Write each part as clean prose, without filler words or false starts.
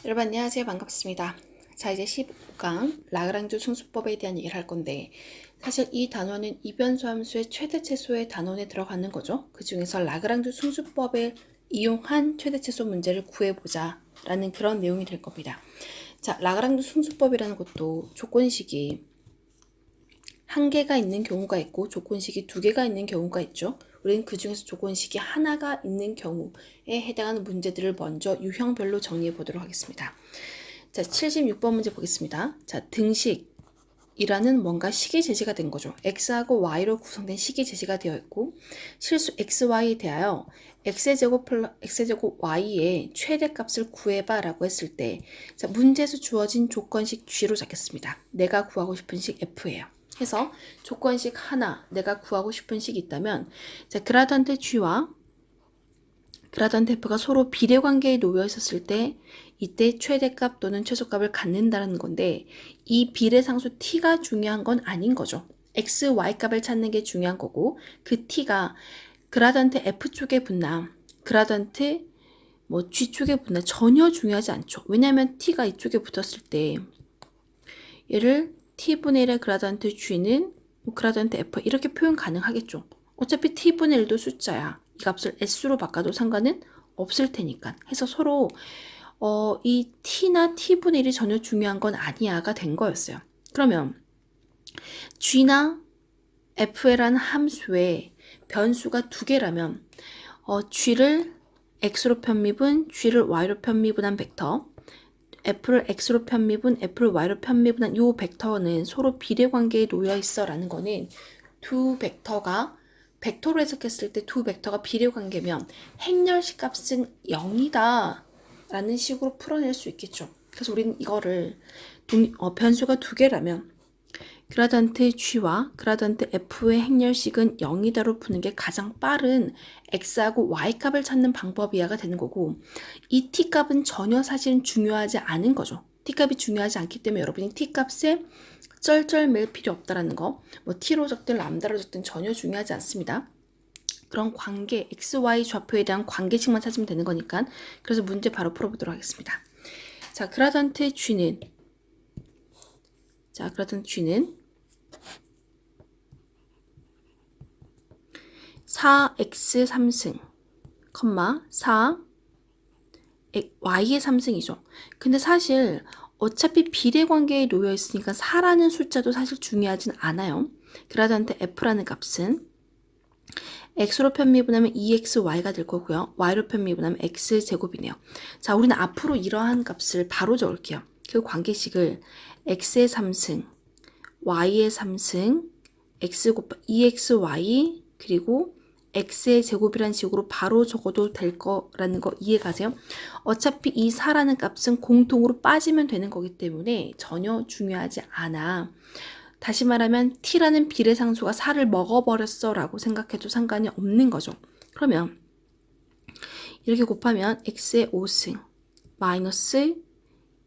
여러분 안녕하세요. 반갑습니다. 자, 이제 15강 라그랑주 승수법에 대한 얘기를 할 건데, 사실 이 단원은 이변수 함수의 최대 최소의 단원에 들어가는 거죠. 그 중에서 라그랑주 승수법을 이용한 최대 최소 문제를 구해보자 라는 그런 내용이 될 겁니다. 자, 라그랑주 승수법이라는 것도 조건식이 한 개가 있는 경우가 있고 조건식이 두 개가 있는 경우가 있죠. 우리는 그 중에서 조건식이 하나가 있는 경우에 해당하는 문제들을 먼저 유형별로 정리해 보도록 하겠습니다. 자, 76번 문제 보겠습니다. 자, 등식이라는 뭔가 식이 제시가 된 거죠. x하고 y로 구성된 식이 제시가 되어 있고, 실수 xy에 대하여 x제곱 y의 최대값을 구해봐 라고 했을 때, 자, 문제에서 주어진 조건식 g로 잡겠습니다. 내가 구하고 싶은 식 f예요. 해서 조건식 하나, 내가 구하고 싶은 식이 있다면, 자, 그라던트 g와 그라던트 f가 서로 비례 관계에 놓여 있었을 때 이때 최대값 또는 최소값을 갖는다는 건데, 이 비례상수 t가 중요한 건 아닌 거죠. x, y 값을 찾는 게 중요한 거고, 그 t가 그라던트 f 쪽에 붙나 그라던트 g 쪽에 붙나 전혀 중요하지 않죠. 왜냐하면 t가 이쪽에 붙었을 때 얘를 t분의 1의 그라던트 g는 그라던트 f 이렇게 표현 가능하겠죠. 어차피 t분의 1도 숫자야. 이 값을 s로 바꿔도 상관은 없을 테니까. 해서 서로 이 t나 t분의 1이 전혀 중요한 건 아니야가 된 거였어요. 그러면 g나 f라는 함수의 변수가 두 개라면 g를 x로 편미분, g를 y로 편미분한 벡터, f를 x로 편미분, f를 y로 편미분한 요 벡터는 서로 비례관계에 놓여 있어 라는 거는 두 벡터가 벡터로 해석했을 때 두 벡터가 비례관계면 행렬식 값은 0이다 라는 식으로 풀어낼 수 있겠죠. 그래서 우리는 이거를 변수가 두 개라면 그라던트 g와 그라던트 f의 행렬식은 0이다로 푸는 게 가장 빠른 x하고 y값을 찾는 방법이야가 되는 거고, 이 t값은 전혀 사실은 중요하지 않은 거죠. t값이 중요하지 않기 때문에 여러분이 t값에 쩔쩔 맬 필요 없다라는 거, 뭐 t로 적든 람다로 적든 전혀 중요하지 않습니다. 그런 관계, x, y 좌표에 대한 관계식만 찾으면 되는 거니까. 그래서 문제 바로 풀어보도록 하겠습니다. 자, 그라던트 g는 4x 3승, 4 y의 3승이죠. 근데 사실 어차피 비례관계에 놓여 있으니까 4라는 숫자도 사실 중요하진 않아요. 그라던트 f라는 값은 x로 편미분하면 2xy가 될 거고요. y로 편미분하면 x제곱이네요. 자, 우리는 앞으로 이러한 값을 바로 적을게요. 그 관계식을 x의 3승, y의 3승, x 곱하 2xy 그리고 x의 제곱이라는 식으로 바로 적어도 될 거라는 거 이해가세요? 어차피 이 4라는 값은 공통으로 빠지면 되는 거기 때문에 전혀 중요하지 않아. 다시 말하면 t라는 비례상수가 4를 먹어버렸어 라고 생각해도 상관이 없는 거죠. 그러면 이렇게 곱하면 x의 5승 마이너스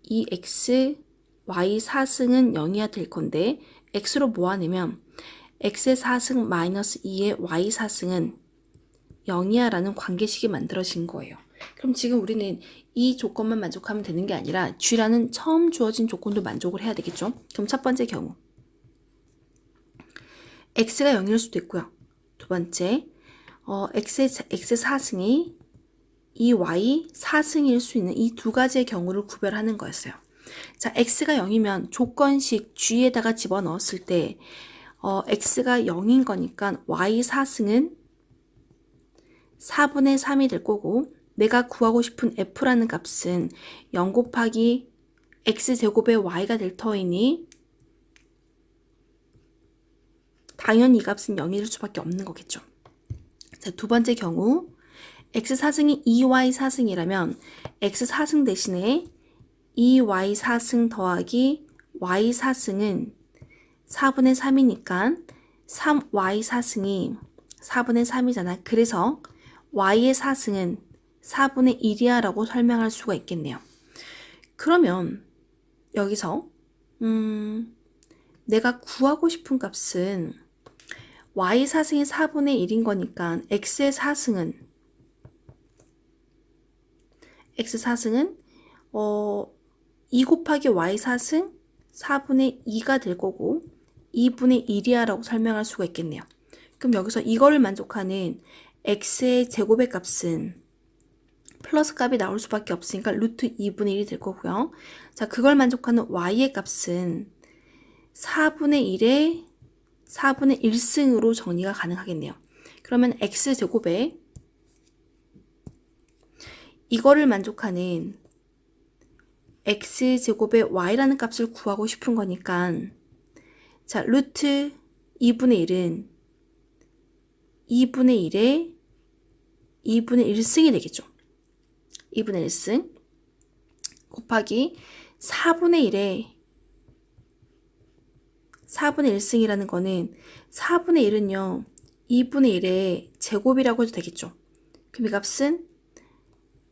2x y 4승은 0이야 될 건데, x로 모아내면 x의 4승 마이너스 2의 y 4승은 0이야 라는 관계식이 만들어진 거예요. 그럼 지금 우리는 이 조건만 만족하면 되는 게 아니라 g라는 처음 주어진 조건도 만족을 해야 되겠죠. 그럼 첫 번째 경우 x가 0일 수도 있고요. 두 번째 x 4승이 이 y 4승일 수 있는 이 두 가지의 경우를 구별하는 거였어요. 자, x가 0이면 조건식 g에다가 집어넣었을 때 x가 0인 거니까 y 4승은 4분의 3이 될 거고, 내가 구하고 싶은 f라는 값은 0 곱하기 x제곱의 y가 될 터이니 당연히 이 값은 0일 수밖에 없는 거겠죠. 자, 두 번째 경우 x 4승이 2y 4승이라면 x 4승 대신에 2y 4승 더하기 y 4승은 4분의 3이니까 3y 4승이 4분의 3이잖아. 그래서 y의 4승은 4분의 1이야 라고 설명할 수가 있겠네요. 그러면 여기서 내가 구하고 싶은 값은 y 4승이 4분의 1인 거니까 x 4승은 2 곱하기 y 4승 4분의 2가 될 거고 2분의 1이야 라고 설명할 수가 있겠네요. 그럼 여기서 이거를 만족하는 x의 제곱의 값은 플러스 값이 나올 수밖에 없으니까 루트 2분의 1이 될 거고요. 자, 그걸 만족하는 y의 값은 4분의 1에 4분의 1승으로 정리가 가능하겠네요. 그러면 x제곱에 이거를 만족하는 x제곱의 y라는 값을 구하고 싶은 거니까 자, 루트 2분의 1은 2분의 1에 2분의 1승이 되겠죠. 2분의 1승 곱하기 4분의 1에 4분의 1승이라는 거는 4분의 1은요. 2분의 1의 제곱이라고 해도 되겠죠. 그럼 이 값은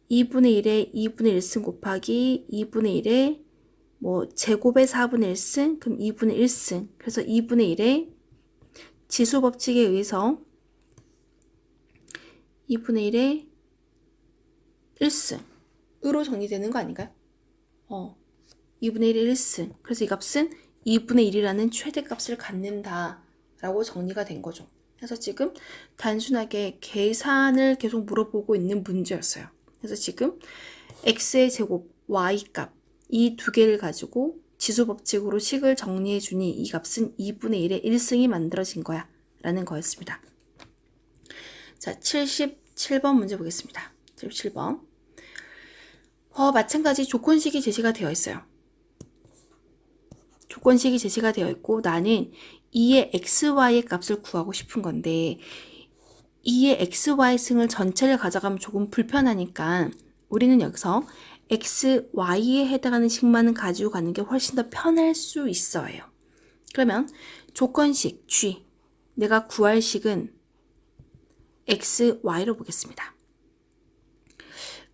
2분의 1에 2분의 1승 곱하기 2분의 1에 뭐 제곱의 4분의 1승 그럼 2분의 1승 그래서 2분의 1에 지수 법칙에 의해서 2분의 1에 1승으로 정리되는 거 아닌가요? 2분의 1의 1승 그래서 이 값은 2분의 1이라는 최대값을 갖는다 라고 정리가 된 거죠. 그래서 지금 단순하게 계산을 계속 물어보고 있는 문제였어요. 그래서 지금 x의 제곱, y 값 이 두 개를 가지고 지수 법칙으로 식을 정리해 주니 이 값은 2분의 1의 1승이 만들어진 거야 라는 거였습니다. 자, 77번 문제 보겠습니다. 77번 마찬가지 조건식이 제시가 되어 있어요. 조건식이 제시가 되어 있고 나는 2의 xy의 값을 구하고 싶은 건데 2의 xy 승을 전체를 가져가면 조금 불편하니까 우리는 여기서 x, y에 해당하는 식만은 가지고 가는 게 훨씬 더 편할 수 있어요. 그러면 조건식 g, 내가 구할 식은 x, y로 보겠습니다.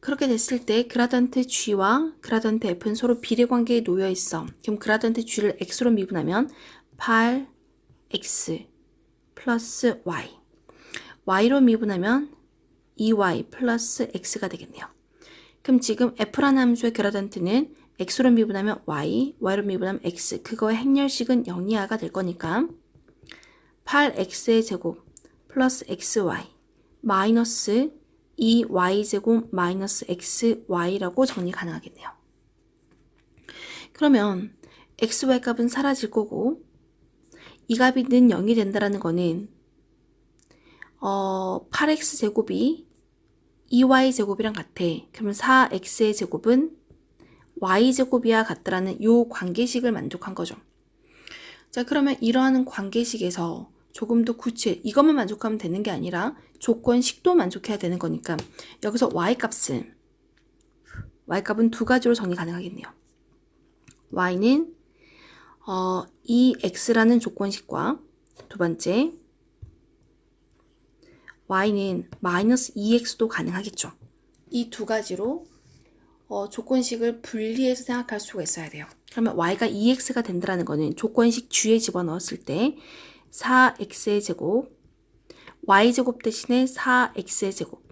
그렇게 됐을 때 그라던트 g와 그라던트 f는 서로 비례관계에 놓여 있어. 그럼 그라던트 g를 x로 미분하면 8x 플러스 y, y로 미분하면 2y 플러스 x가 되겠네요. 그럼 지금 f라는 함수의 그라던트는 x로 미분하면 y, y로 미분하면 x, 그거의 행렬식은 0 이하가 될 거니까 8x의 제곱 플러스 xy 마이너스 2y제곱 마이너스 xy라고 정리 가능하겠네요. 그러면 xy 값은 사라질 거고 이 값이 는 0이 된다는 거는 8x제곱이 2y제곱이랑 같아. 그러면 4x의 제곱은 y제곱이와 같다라는 요 관계식을 만족한 거죠. 자, 그러면 이러한 관계식에서 조금 더 구체, 이것만 만족하면 되는 게 아니라 조건식도 만족해야 되는 거니까 여기서 y값은 두 가지로 정리 가능하겠네요. y는 2x라는 조건식과 두 번째 y는 마이너스 2x도 가능하겠죠. 이 두 가지로 조건식을 분리해서 생각할 수가 있어야 돼요. 그러면 y가 2x가 된다는 거는 조건식 g에 집어넣었을 때 4x의 제곱 y제곱 대신에 4x의 제곱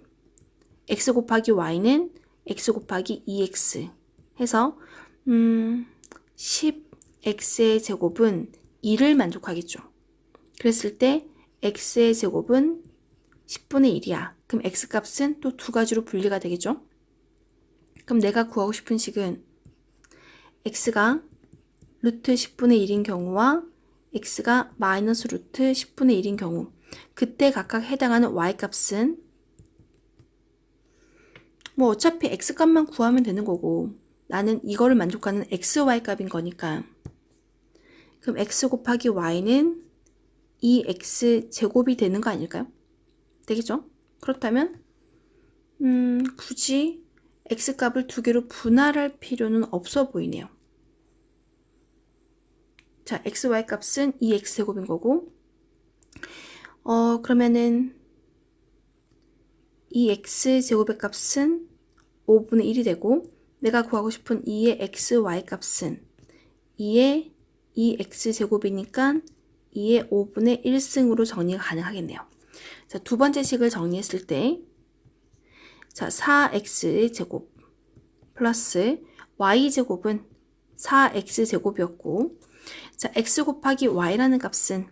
x 곱하기 y는 x 곱하기 2x 해서 10x의 제곱은 2를 만족하겠죠. 그랬을 때 x의 제곱은 10분의 1이야. 그럼 x값은 또 두 가지로 분리가 되겠죠. 그럼 내가 구하고 싶은 식은 x가 루트 10분의 1인 경우와 x가 마이너스 루트 10분의 1인 경우 그때 각각 해당하는 y값은 뭐 어차피 x값만 구하면 되는 거고 나는 이거를 만족하는 xy 값인 거니까 그럼 x 곱하기 y는 2x 제곱이 되는 거 아닐까요? 되겠죠? 그렇다면 굳이 x값을 두 개로 분할할 필요는 없어 보이네요. 자, xy 값은 2x제곱인 거고 그러면은 2x제곱의 값은 5분의 1이 되고 내가 구하고 싶은 2의 xy 값은 2의 2x제곱이니까 2의 5분의 1승으로 정리가 가능하겠네요. 자, 두 번째 식을 정리했을 때 자, 4x의 제곱 플러스 y제곱은 4x제곱이었고, 자, x 곱하기 y라는 값은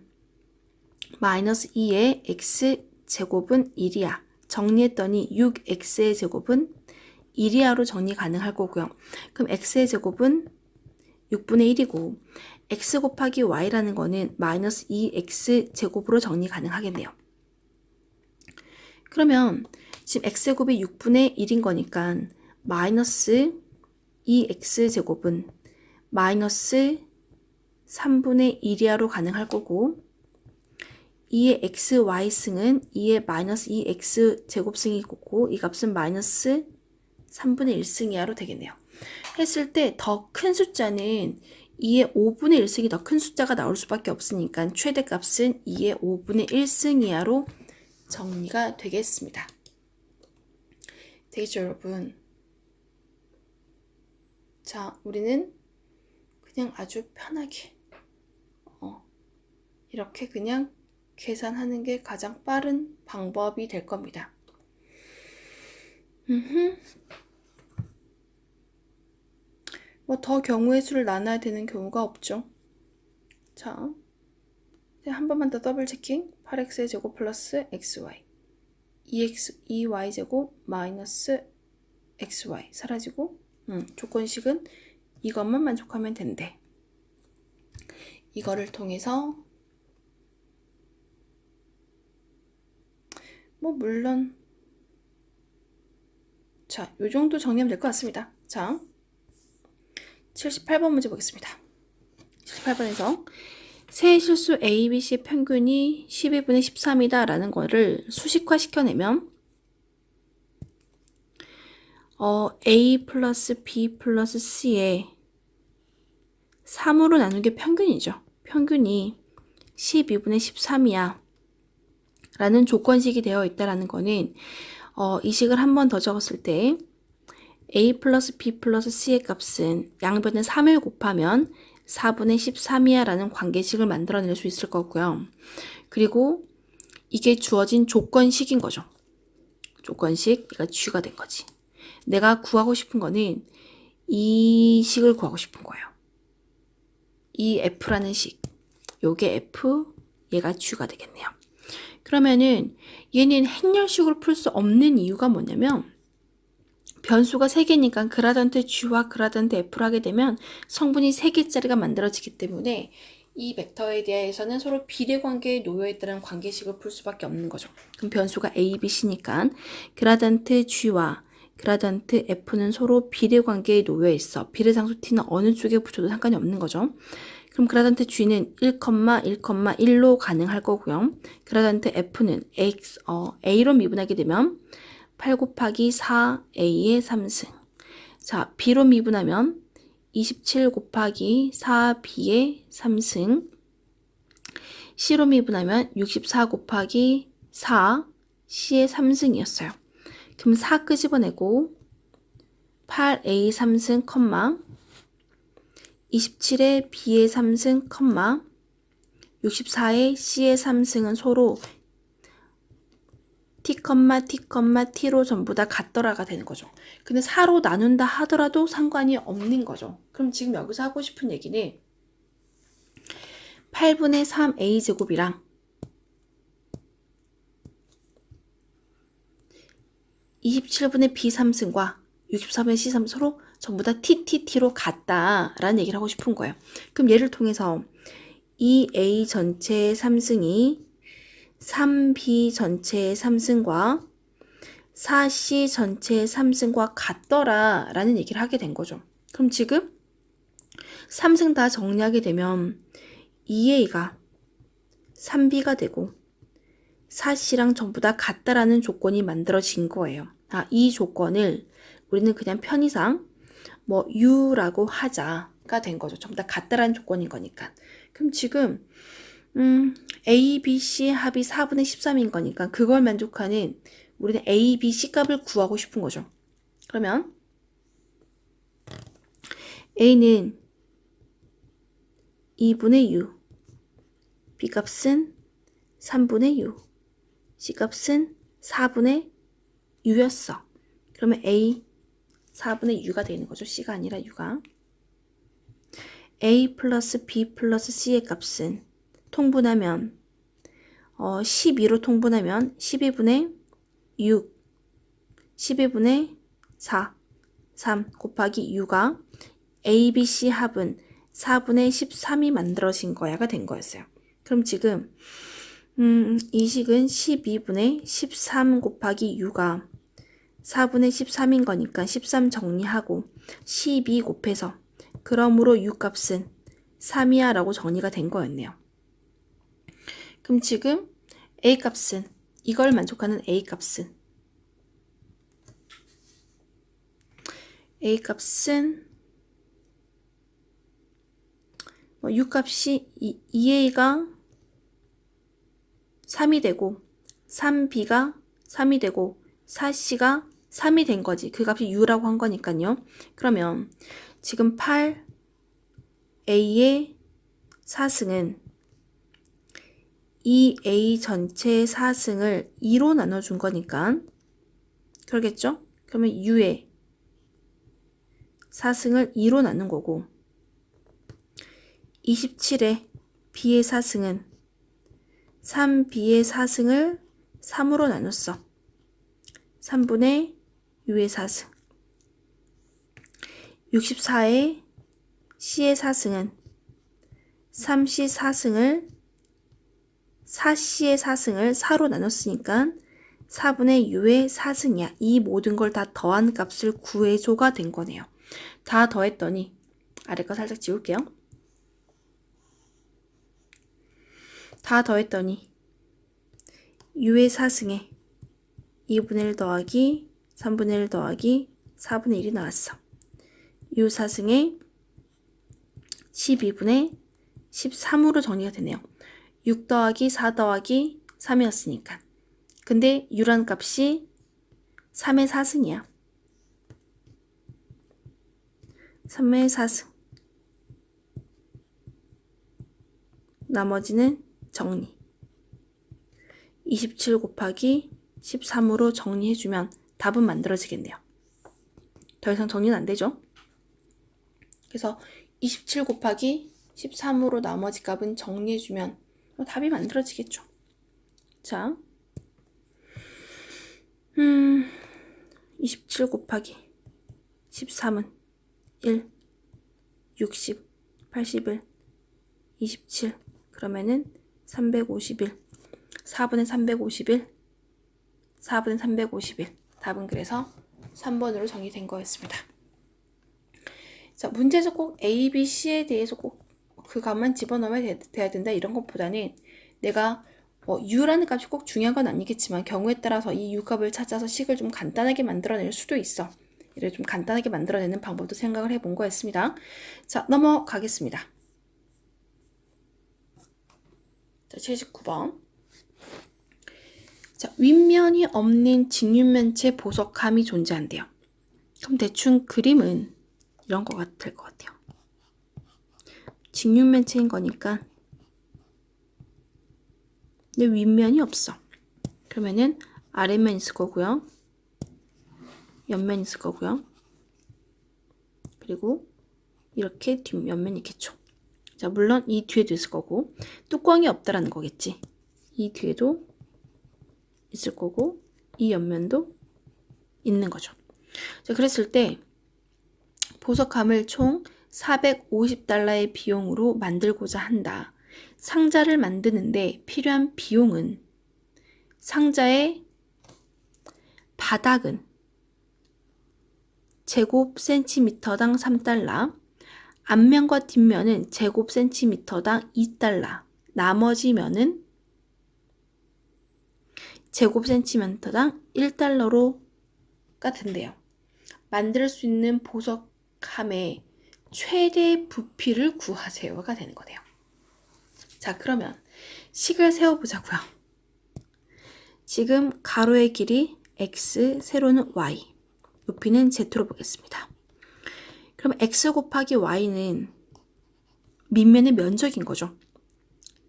마이너스 2의 x제곱은 1이야. 정리했더니 6x의 제곱은 1이하로 정리 가능할 거고요. 그럼 x의 제곱은 6분의 1이고 x 곱하기 y라는 거는 마이너스 2x제곱으로 정리 가능하겠네요. 그러면 지금 x제곱이 6분의 1인 거니까 마이너스 2x제곱은 마이너스 3분의 1이하로 가능할 거고 2의 xy승은 2의 마이너스 2x제곱승이 있고 이 값은 마이너스 3분의 1승이하로 되겠네요. 했을 때 더 큰 숫자는 2의 5분의 1승이 더 큰 숫자가 나올 수밖에 없으니까 최대값은 2의 5분의 1승 이하로 정리가 되겠습니다. 되겠죠, 여러분? 자, 우리는 그냥 아주 편하게 이렇게 그냥 계산하는 게 가장 빠른 방법이 될 겁니다. 뭐 더 경우의 수를 나눠야 되는 경우가 없죠. 자, 한 번만 더 더블 체킹. 8x의 제곱 플러스 xy 2y 제곱 마이너스 xy 사라지고 조건식은 이것만 만족하면 된대. 이거를 통해서 뭐 물론 자, 요 정도 정리하면 될 것 같습니다. 자, 78번 문제 보겠습니다. 78번에서 세 실수 A, B, C 평균이 12분의 13이다 라는 거를 수식화 시켜내면 A 플러스 B 플러스 C에 3으로 나눈 게 평균이죠. 평균이 12분의 13이야 라는 조건식이 되어 있다라는 거는 이 식을 한 번 더 적었을 때 A 플러스 B 플러스 C의 값은 양변에 3을 곱하면 4분의 13이야 라는 관계식을 만들어낼 수 있을 거고요. 그리고 이게 주어진 조건식인 거죠. 조건식, 얘가 G가 된 거지. 내가 구하고 싶은 거는 이 식을 구하고 싶은 거예요. 이 F라는 식. 요게 F, 얘가 G가 되겠네요. 그러면은 얘는 행렬식으로 풀 수 없는 이유가 뭐냐면 변수가 3개니까 그라던트 G와 그라던트 F를 하게 되면 성분이 3개짜리가 만들어지기 때문에 이 벡터에 대해서는 서로 비례관계에 놓여 있다는 관계식을 풀 수밖에 없는 거죠. 그럼 변수가 A, B, C니까 그라던트 G와 그라던트 F는 서로 비례관계에 놓여 있어. 비례상수 T는 어느 쪽에 붙여도 상관이 없는 거죠. 그럼 그라던트 G는 1,1,1로 가능할 거고요. 그라던트 F는 A로 미분하게 되면 8 곱하기 4A의 3승. 자, B로 미분하면 27 곱하기 4B의 3승. C로 미분하면 64 곱하기 4C의 3승이었어요. 그럼 4 끄집어내고 8A 3승, 27의 B의 3승, 64의 C의 3승은 서로 T, T로 전부 다 같더라가 되는 거죠. 근데 4로 나눈다 하더라도 상관이 없는 거죠. 그럼 지금 여기서 하고 싶은 얘기는 8분의 3a제곱이랑 27분의 b3승과 64분의 c3 서로 전부 다 t로 같다라는 얘기를 하고 싶은 거예요. 그럼 얘를 통해서 2a 전체의 3승이 3b 전체의 3승과 4c 전체의 3승과 같더라 라는 얘기를 하게 된 거죠. 그럼 지금 3승 다 정리하게 되면 2a가 3b가 되고 4c랑 전부 다 같다라는 조건이 만들어진 거예요. 이 조건을 우리는 그냥 편의상 뭐 U라고 하자가 된 거죠. 전부 다 같다라는 조건인 거니까. 그럼 지금 A, B, C 합이 4분의 13인 거니까 그걸 만족하는 우리는 A, B, C 값을 구하고 싶은 거죠. 그러면 A는 2분의 U, B 값은 3분의 U, C 값은 4분의 U였어. 그러면 A 4분의 u가 되는 거죠. c가 아니라 u가. a 플러스 b 플러스 c의 값은 통분하면 12로 통분하면 12분의 6, 12분의 4, 3 곱하기 u가 a, b, c 합은 4분의 13이 만들어진 거야가 된 거였어요. 그럼 지금 이 식은 12분의 13 곱하기 u가 4분의 13인 거니까 13 정리하고 12 곱해서 그러므로 u 값은 3이야 라고 정리가 된 거였네요. 그럼 지금 a 값은 이걸 만족하는 a 값은 u 값이 2a가 3이 되고 3b가 3이 되고 4c가 3이 된 거지. 그 값이 u라고 한 거니까요. 그러면 지금 8a의 4승은 2a 전체의 4승을 2로 나눠준 거니까 그러겠죠? 그러면 u의 4승을 2로 나눈 거고 27의 b의 4승은 3b의 4승을 3으로 나눴어. 3분의 u의 4승. 64의 c의 4승은 3c 4c의 4승을 4로 나눴으니까 4분의 u의 4승이야. 이 모든 걸 다 더한 값을 구해줘가 된 거네요. 다 더했더니 아래 거 살짝 지울게요. 다 더했더니 u의 4승에 2분의 1 더하기 3분의 1 더하기 4분의 1이 나왔어. u 4승에 12분의 13으로 정리가 되네요. 6 더하기 4 더하기 3이었으니까. 근데 u란 값이 3의 4승이야. 3의 4승. 나머지는 정리. 27 곱하기 13으로 정리해주면 답은 만들어지겠네요. 더 이상 정리는 안 되죠? 그래서 27 곱하기 13으로 나머지 값은 정리해주면 답이 만들어지겠죠. 자, 27 곱하기 13은 1, 60, 81, 27 그러면은 351 4분의 351 4분의 351 답은 그래서 3번으로 정리된 거였습니다. 자, 문제에서 꼭 A, B, C에 대해서 꼭 그 값만 집어넣어야 돼야 된다 이런 것보다는 내가 U라는 값이 꼭 중요한 건 아니겠지만 경우에 따라서 이 U 값을 찾아서 식을 좀 간단하게 만들어낼 수도 있어. 이를 좀 간단하게 만들어내는 방법도 생각을 해본 거였습니다. 자, 넘어가겠습니다. 자, 79번. 자, 윗면이 없는 직육면체 보석함이 존재한대요. 그럼 대충 그림은 이런 거 같을 것 같아요. 직육면체인 거니까 근데 윗면이 없어. 그러면은 아랫면 있을 거고요. 옆면 있을 거고요. 그리고 이렇게 뒷면면 있겠죠. 자, 물론 이 뒤에도 있을 거고 뚜껑이 없다라는 거겠지. 이 뒤에도 있을 거고 이 옆면도 있는 거죠. 자, 그랬을 때 보석함을 총 450달러의 비용으로 만들고자 한다. 상자를 만드는데 필요한 비용은 상자의 바닥은 제곱 센티미터당 3달러, 앞면과 뒷면은 제곱 센티미터당 2달러, 나머지 면은 제곱 센티미터당 1달러로가 된대요. 만들 수 있는 보석함의 최대 부피를 구하세요가 되는 거네요. 자, 그러면 식을 세워보자고요. 지금 가로의 길이 x, 세로는 y, 높이는 z로 보겠습니다. 그럼 x 곱하기 y는 밑면의 면적인 거죠.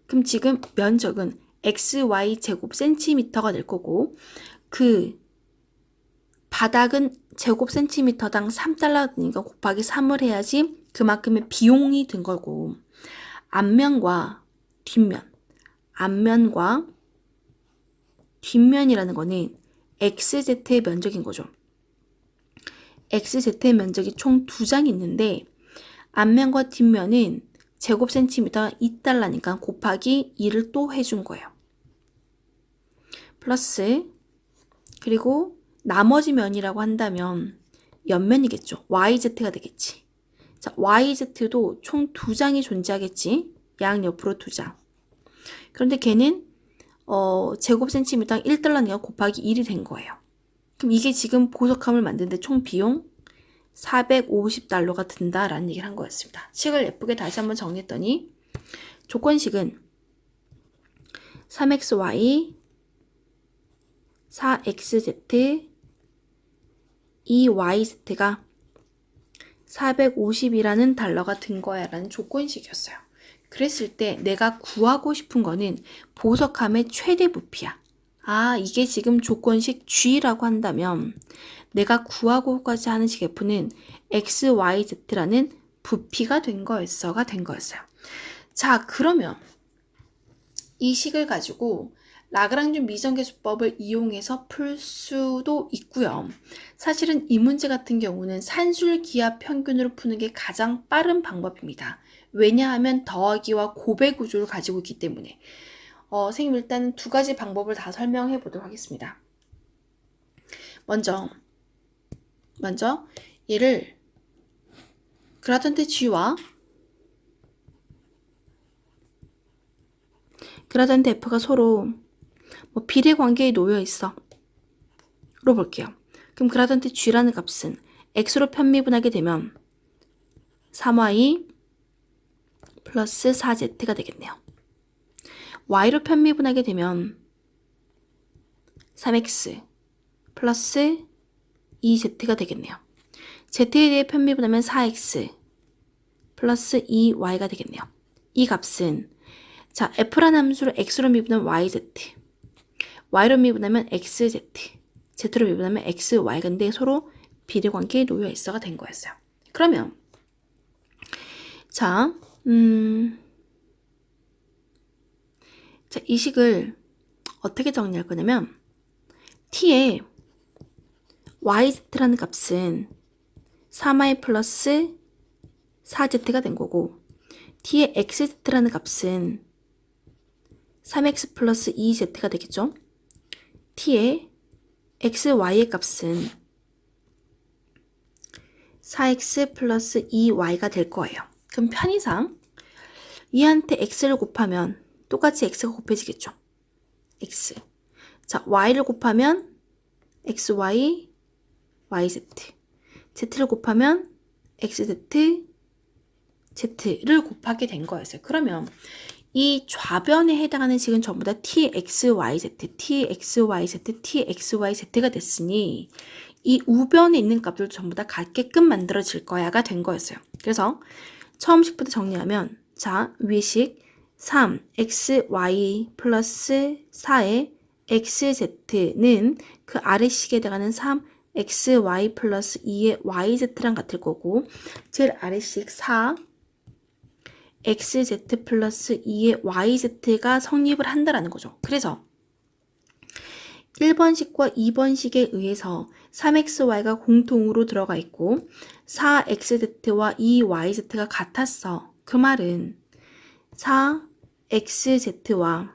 그럼 지금 면적은 xy 제곱 센티미터가 될 거고 그 바닥은 제곱센티미터당 3달러니까 곱하기 3을 해야지 그만큼의 비용이 든 거고, 앞면과 앞면과 뒷면이라는 거는 XZ의 면적인 거죠. XZ의 면적이 총 2장이 있는데 앞면과 뒷면은 제곱센티미터 2달러니까 곱하기 2를 또 해준 거예요. 플러스 그리고 나머지 면이라고 한다면 옆면이겠죠. YZ가 되겠지. 자, YZ도 총 2장이 존재하겠지. 양옆으로 2장. 그런데 걔는 제곱센티미터 1달러니까 곱하기 1이 된 거예요. 그럼 이게 지금 보석함을 만드는데 총 비용 450달러가 든다라는 얘기를 한 거였습니다. 식을 예쁘게 다시 한번 정리했더니 조건식은 3xy 4xz 2yz가 450이라는 달러가 든 거야 라는 조건식이었어요. 그랬을 때 내가 구하고 싶은 거는 보석함의 최대 부피야. 아, 이게 지금 조건식 G라고 한다면 내가 구하고까지 하는 식 F는 XYZ라는 부피가 된 거였어요. 자, 그러면 이 식을 가지고 라그랑쥬 미정계수법을 이용해서 풀 수도 있고요. 사실은 이 문제 같은 경우는 산술기하 평균으로 푸는 게 가장 빠른 방법입니다. 왜냐하면 더하기와 곱의 구조를 가지고 있기 때문에. 선생님 일단 2가지 방법을 다 설명해 보도록 하겠습니다. 먼저 얘를 그라던트 G와 그라던트 F가 서로 비례 관계에 놓여 있어. 로 볼게요. 그럼 그라던트 G라는 값은 X로 편미분하게 되면 3y 플러스 4z가 되겠네요. Y로 편미분하게 되면 3x 플러스 2z가 되겠네요. z에 대해 편미분하면 4x 플러스 2y가 되겠네요. 이 값은 자, f라는 함수로 x로 미분하면 yz, y로 미분하면 xz, z로 미분하면 xy가 근데 서로 비례관계에 놓여 있어가 된 거였어요. 그러면 자, 자, 이 식을 어떻게 정리할 거냐면 t에 yz라는 값은 3y 플러스 4z가 된 거고 t에 xz라는 값은 3x 플러스 2z가 되겠죠. t에 xy의 값은 4x 플러스 2y가 될 거예요. 그럼 편의상 얘한테 x를 곱하면 똑같이 x가 곱해지겠죠. x. 자, y를 곱하면 xy, yz. z를 곱하면 xz, z를 곱하게 된 거였어요. 그러면 이 좌변에 해당하는 식은 전부 다 txyz, txyz, txyz가 됐으니 이 우변에 있는 값들도 전부 다 같게끔 만들어질 거야가 된 거였어요. 그래서 처음 식부터 정리하면 자, 위의 식 3xy 플러스 4의 xz는 그 아래 식에 해당하는 3xy 플러스 2의 yz랑 같을 거고 제일 아래 식 4 xz 플러스 2의 yz가 성립을 한다라는 거죠. 그래서 1번식과 2번식에 의해서 3xy가 공통으로 들어가 있고 4xz와 2yz가 같았어. 그 말은 4xz와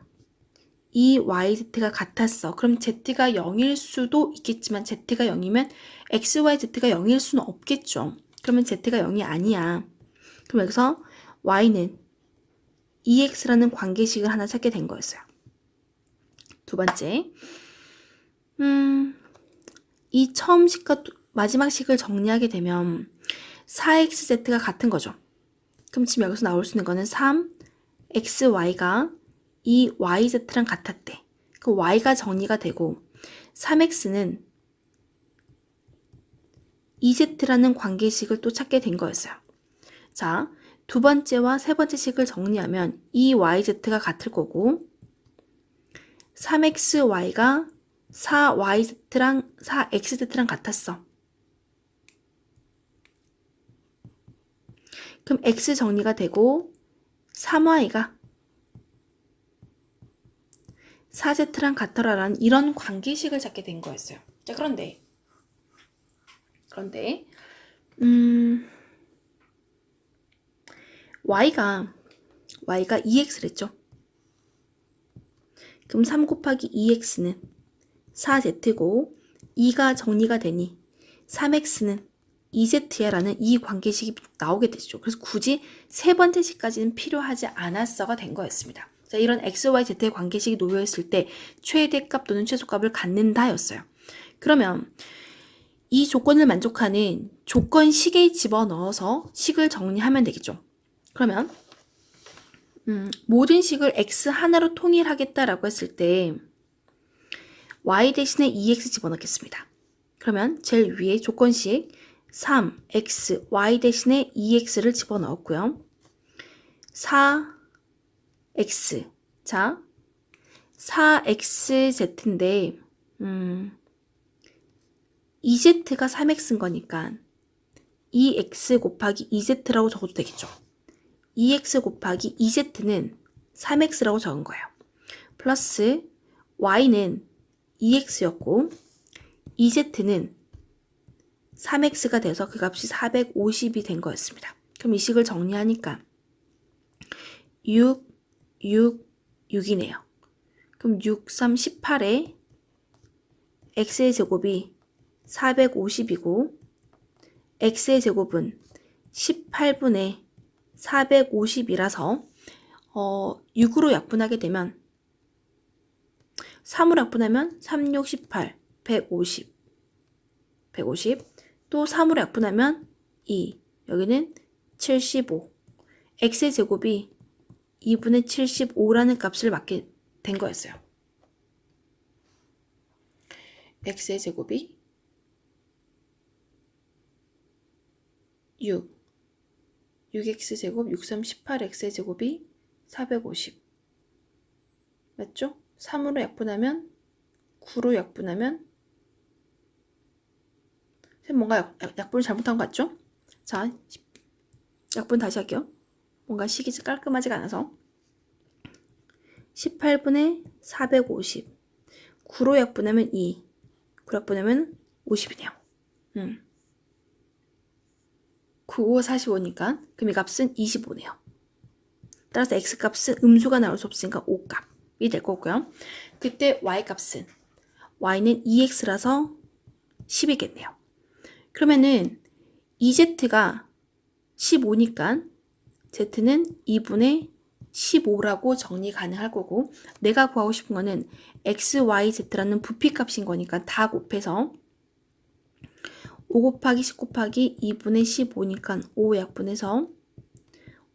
2yz가 같았어. 그럼 z가 0일 수도 있겠지만 z가 0이면 xyz가 0일 수는 없겠죠. 그러면 z가 0이 아니야. 그럼 여기서 y는 2x라는 관계식을 하나 찾게 된 거였어요. 두 번째, 이 처음 식과 마지막 식을 정리하게 되면 4xz가 같은 거죠. 그럼 지금 여기서 나올 수 있는 거는 3xy가 2yz랑 같았대. 그 y가 정리가 되고 3x는 2z라는 관계식을 또 찾게 된 거였어요. 자, 두 번째와 세 번째 식을 정리하면 2yz가 같을 거고 3xy가 4yz랑 4xz랑 같았어. 그럼 x 정리가 되고 3y가 4z랑 같더라라는 이런 관계식을 찾게 된 거였어요. 자, 그런데 y가 2x를 했죠. 그럼 3 곱하기 2x는 4z고 2가 정리가 되니 3x는 2z야 라는 이 관계식이 나오게 되죠. 그래서 굳이 세 번째 식까지는 필요하지 않았어가 된 거였습니다. 자, 이런 x, y, z의 관계식이 놓여있을 때 최대값 또는 최소값을 갖는다 였어요. 그러면 이 조건을 만족하는 조건식에 집어넣어서 식을 정리하면 되겠죠. 그러면 모든 식을 x 하나로 통일하겠다라고 했을 때 y 대신에 2x 집어넣겠습니다. 그러면 제일 위에 조건식 3x, y 대신에 2x를 집어넣었고요. 4x, 자 4xz인데 2z가 3x인 거니까 2x 곱하기 2z라고 적어도 되겠죠. 2x 곱하기 2z는 3x라고 적은 거예요. 플러스 y는 2x였고 2z는 3x가 돼서 그 값이 450이 된 거였습니다. 그럼 이 식을 정리하니까 6, 6, 6이네요. 그럼 6, 3, 18에 x의 제곱이 450이고 x의 제곱은 18분의 450이라서 6으로 약분하게 되면 3으로 약분하면 3, 6, 18, 150 또 3으로 약분하면 2 여기는 75 x의 제곱이 2분의 75라는 값을 맞게 된 거였어요. x의 제곱이 6x 제곱 6, 3, 18x의 제곱이 450 맞죠? 3으로 약분하면 9로 약분하면 뭔가 약분을 잘못한 것 같죠? 자, 약분 다시 할게요. 뭔가 식이 깔끔하지가 않아서 18분의 450 9로 약분하면 2 9로 약분하면 50이네요. 9, 5, 45니까 그럼 이 값은 25네요. 따라서 x값은 음수가 나올 수 없으니까 5값이 될 거고요. 그때 y값은 y는 2x라서 10이겠네요. 그러면은 2z가 15니까 z는 2분의 15라고 정리 가능할 거고 내가 구하고 싶은 거는 x, y, z라는 부피값인 거니까 다 곱해서 5 곱하기 10 곱하기 2분의 15니까 5 약분해서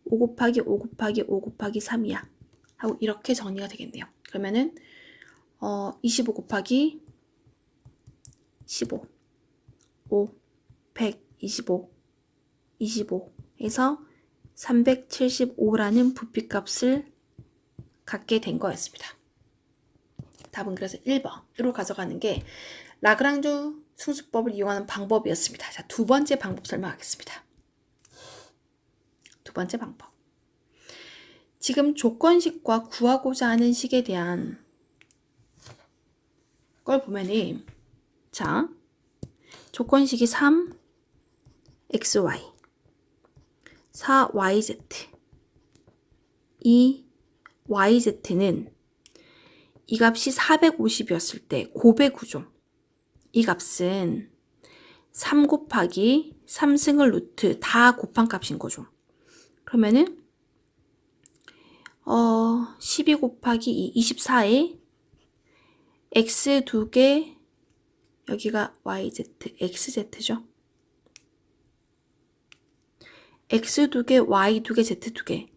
5 곱하기 5 곱하기 5 곱하기 3이야 하고 이렇게 정리가 되겠네요. 그러면은 25 곱하기 15 5 125 25 해서 375라는 부피값을 갖게 된 거였습니다. 답은 그래서 1번으로 가져가는 게 라그랑주 승수법을 이용하는 방법이었습니다. 자, 두 번째 방법 설명하겠습니다. 두 번째 방법. 지금 조건식과 구하고자 하는 식에 대한 걸 보면은 자, 조건식이 3xy 4yz 이 yz는 이 값이 450이었을 때 고배구조 이 값은 3 곱하기 3승을 루트 다 곱한 값인 거죠. 그러면은 12 곱하기 2 24에 x 2개 여기가 yz xz죠. x 2개 y 2개 z 2개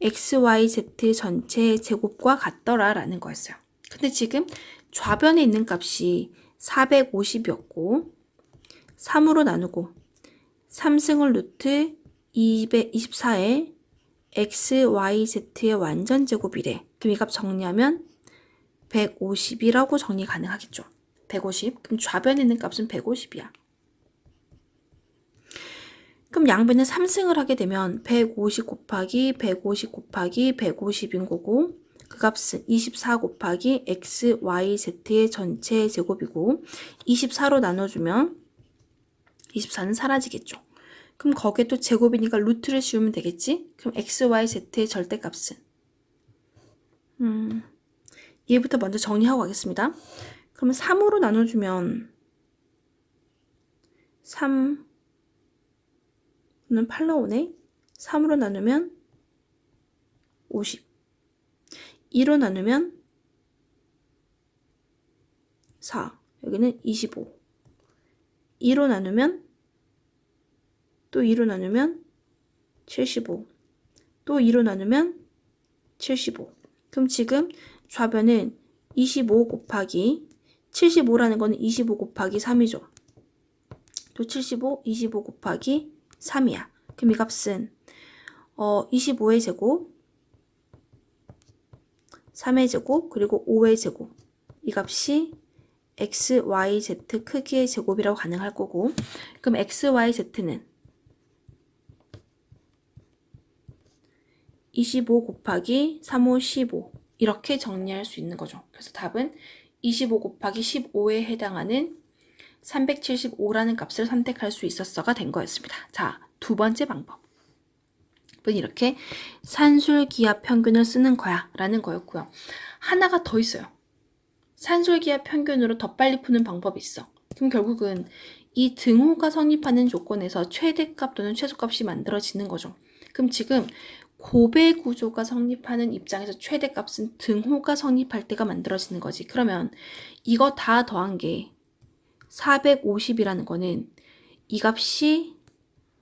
x, y, z 전체 제곱과 같더라 라는 거였어요. 근데 지금 좌변에 있는 값이 450이었고 3으로 나누고 3승을 루트 224에 x, y, z의 완전 제곱이래. 그럼 이 값 정리하면 150이라고 정리 가능하겠죠. 150. 그럼 좌변에 있는 값은 150이야. 그럼 양변에 3승을 하게 되면 150 곱하기 150 곱하기 150인 거고 그 값은 24 곱하기 x, y, z의 전체 제곱이고 24로 나눠주면 24는 사라지겠죠. 그럼 거기에 또 제곱이니까 루트를 씌우면 되겠지? 그럼 x, y, z의 절대값은 얘부터 먼저 정리하고 가겠습니다. 그러면 3으로 나눠주면 3는 8 나오네. 3으로 나누면 50. 2로 나누면 4. 여기는 25. 2로 나누면 또 2로 나누면 75. 또 2로 나누면 75. 그럼 지금 좌변은 25 곱하기 75라는 거는 25 곱하기 3이죠. 또 75, 25 곱하기 3이야. 그럼 이 값은 25의 제곱, 3의 제곱, 그리고 5의 제곱. 이 값이 x, y, z 크기의 제곱이라고 가능할 거고 그럼 x, y, z는 25 곱하기 3, 5, 15 이렇게 정리할 수 있는 거죠. 그래서 답은 25 곱하기 15에 해당하는 375라는 값을 선택할 수 있었어가 된 거였습니다. 자, 두 번째 방법은 이렇게 산술기압 평균을 쓰는 거야 라는 거였고요. 하나가 더 있어요. 산술기압 평균으로 더 빨리 푸는 방법이 있어. 그럼 결국은 이 등호가 성립하는 조건에서 최대값 또는 최소값이 만들어지는 거죠. 그럼 지금 고배 구조가 성립하는 입장에서 최대값은 등호가 성립할 때가 만들어지는 거지. 그러면 이거 다 더한 게 450이라는 거는 이 값이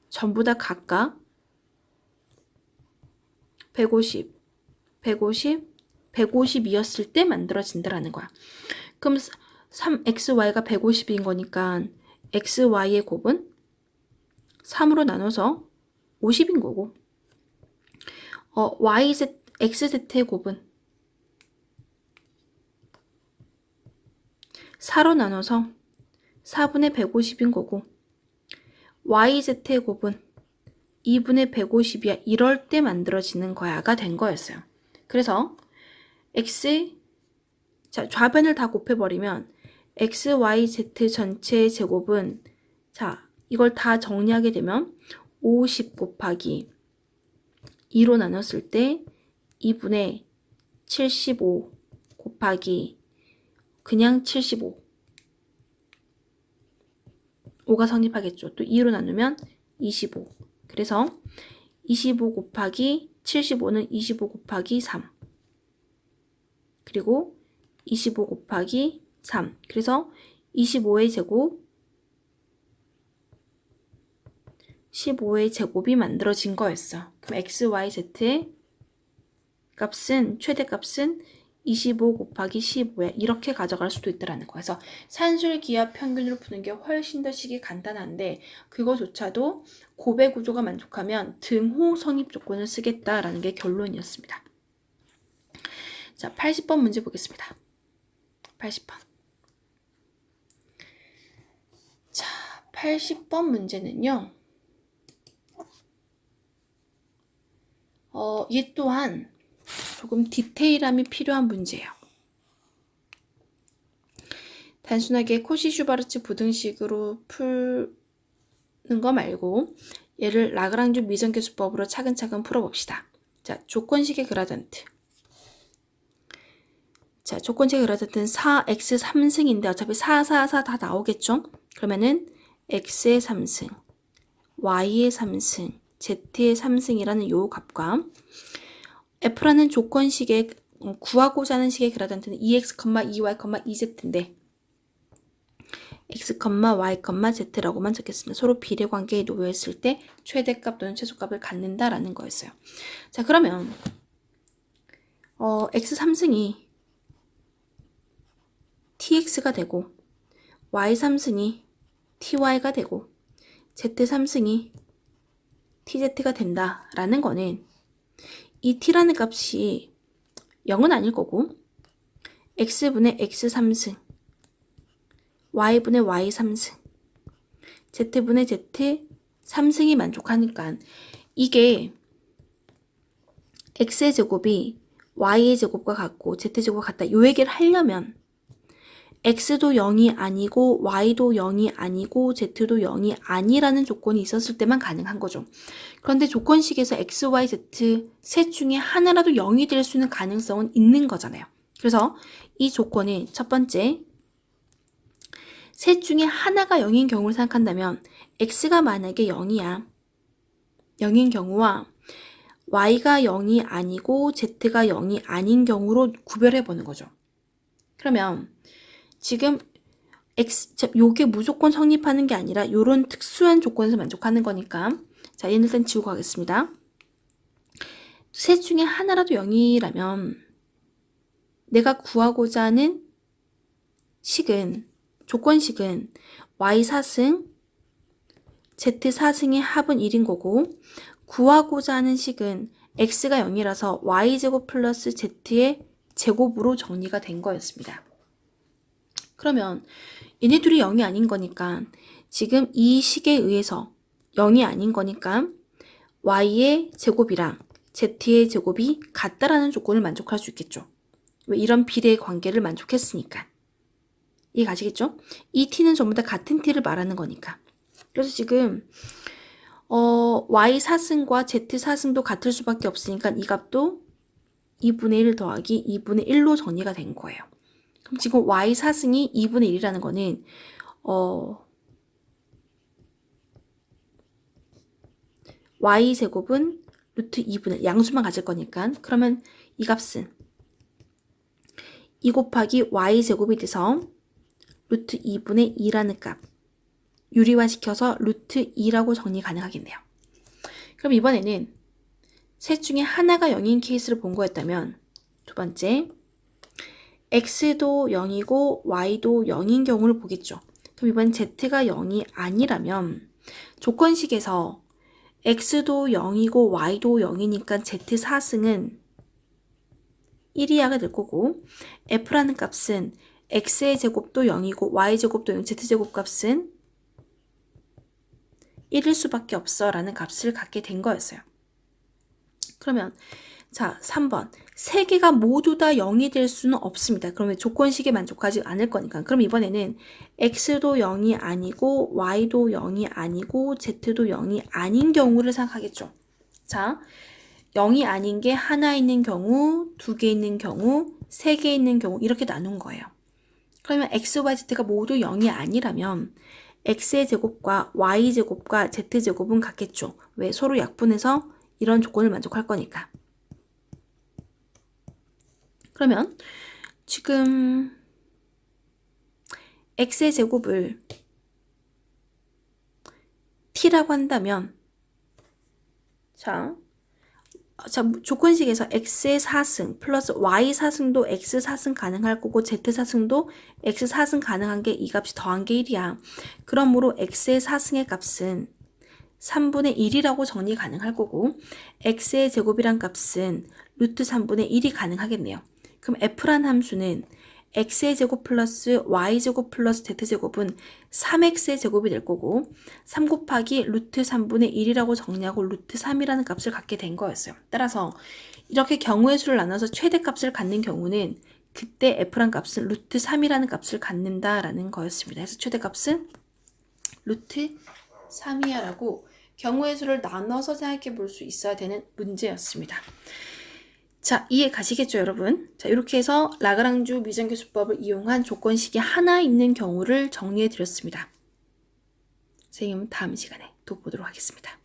전부 다 각각 150, 150, 150이었을 때 만들어진다라는 거야. 그럼 3xy가 150인 거니까 xy의 곱은 3으로 나눠서 50인 거고 xz의 곱은 4로 나눠서 4분의 150인 거고 yz의 곱은 2분의 150이야. 이럴 때 만들어지는 거야가 된 거였어요. 그래서 자, 좌변을 다 곱해버리면 x, y, z 전체의 제곱은 자, 이걸 다 정리하게 되면 50 곱하기 2로 나눴을 때 2분의 75 곱하기 그냥 75 5가 성립하겠죠. 또 2로 나누면 25 그래서 25 곱하기 75는 25 곱하기 3 그리고 25 곱하기 3 그래서 25의 제곱 15의 제곱이 만들어진 거였어. 그럼 x, y, z의 값은 최대값은 25 곱하기 15야. 이렇게 가져갈 수도 있다라는 거야. 그래서 산술기압 평균으로 푸는 게 훨씬 더 식이 간단한데 그거조차도 고배 구조가 만족하면 등호 성립 조건을 쓰겠다라는 게 결론이었습니다. 자, 80번 문제 보겠습니다. 80번. 자, 80번 문제는요. 얘 또한 조금 디테일함이 필요한 문제예요. 단순하게 코시-슈바르츠 부등식으로 푸는 거 말고 얘를 라그랑주 미정계수법으로 차근차근 풀어봅시다. 자, 조건식의 그라던트. 자, 조건식의 그라던트는 4x 3승인데 어차피 4, 4, 4 다 나오겠죠? 그러면은 x의 3승, y의 3승, z의 3승이라는 요 값과 f라는 조건식의 구하고자 하는 식의 그라던트는 2x, 2y, 2z인데 x, y, z라고만 적겠습니다. 서로 비례관계에 놓여있을 때 최대값 또는 최소값을 갖는다라는 거였어요. 자, 그러면 x 3승이 tx가 되고 y 3승이 ty가 되고 z 3승이 tz가 된다라는 거는 이 t라는 값이 0은 아닐 거고 x분의 x 3승 y분의 y 3승 z분의 z 3승이 만족하니까 이게 x의 제곱이 y의 제곱과 같고 z제곱과 같다. 요 얘기를 하려면 x도 0이 아니고 y도 0이 아니고 z도 0이 아니라는 조건이 있었을 때만 가능한 거죠. 그런데 조건식에서 x, y, z 셋 중에 하나라도 0이 될 수 있는 가능성은 있는 거잖아요. 그래서 이 조건은 첫 번째, 셋 중에 하나가 0인 경우를 생각한다면 x가 만약에 0이야. 0인 경우와 y가 0이 아니고 z가 0이 아닌 경우로 구별해 보는 거죠. 그러면 지금 요게 무조건 성립하는 게 아니라 요런 특수한 조건에서 만족하는 거니까 자, 얘는 일단 지우고 가겠습니다. 셋 중에 하나라도 0이라면 내가 구하고자 하는 식은 조건식은 y4승 z4승의 합은 1인 거고 구하고자 하는 식은 x가 0이라서 y제곱 플러스 z의 제곱으로 정리가 된 거였습니다. 그러면 얘네 둘이 0이 아닌 거니까 지금 이 식에 의해서 0이 아닌 거니까 y의 제곱이랑 z의 제곱이 같다라는 조건을 만족할 수 있겠죠. 왜 이런 비례의 관계를 만족했으니까. 이해 가시겠죠? 이 t는 전부 다 같은 t를 말하는 거니까. 그래서 지금 y 4승과 z 4승도 같을 수밖에 없으니까 이 값도 2분의 1 더하기 2분의 1로 정리가 된 거예요. 그럼 지금 y 4승이 2분의 1이라는 거는 y 제곱은 루트 2분의 양수만 가질 거니까 그러면 이 값은 2 곱하기 y 제곱이 돼서 루트 2분의 2라는 값 유리화시켜서 루트 2라고 정리 가능하겠네요. 그럼 이번에는 셋 중에 하나가 0인 케이스를 본 거였다면 두 번째 x도 0이고 y도 0인 경우를 보겠죠. 그럼 이번 z가 0이 아니라면 조건식에서 x도 0이고 y도 0이니까 z4승은 1이하가 될 거고 f라는 값은 x의 제곱도 0이고 y제곱도 0, z제곱 값은 1일 수밖에 없어 라는 값을 갖게 된 거였어요. 그러면 자 3번 세 개가 모두 다 0이 될 수는 없습니다. 그러면 조건식에 만족하지 않을 거니까. 그럼 이번에는 x도 0이 아니고 y도 0이 아니고 z도 0이 아닌 경우를 생각하겠죠. 자 0이 아닌 게 하나 있는 경우, 두 개 있는 경우, 세 개 있는 경우 이렇게 나눈 거예요. 그러면 x, y, z가 모두 0이 아니라면 x의 제곱과 y 제곱과 z 제곱은 같겠죠. 왜? 서로 약분해서 이런 조건을 만족할 거니까. 그러면 지금 x의 제곱을 t라고 한다면 자 조건식에서 x의 4승 플러스 y 4승도 x 4승 가능할 거고 z 4승도 x 4승 가능한 게 이 값이 더한 게 1이야. 그러므로 x의 4승의 값은 3분의 1이라고 정리 가능할 거고 x의 제곱이란 값은 루트 3분의 1이 가능하겠네요. 그럼 f란 함수는 x의 제곱 플러스 y제곱 플러스 z제곱은 3x의 제곱이 될 거고 3 곱하기 루트 3분의 1이라고 정리하고 루트 3이라는 값을 갖게 된 거였어요. 따라서 이렇게 경우의 수를 나눠서 최대값을 갖는 경우는 그때 f란 값은 루트 3이라는 값을 갖는다라는 거였습니다. 그래서 최대값은 루트 3이야 라고 경우의 수를 나눠서 생각해 볼 수 있어야 되는 문제였습니다. 자, 이해 가시겠죠, 여러분? 자, 이렇게 해서 라그랑주 미정계수법을 이용한 조건식이 하나 있는 경우를 정리해 드렸습니다. 선생님은 다음 시간에 또 보도록 하겠습니다.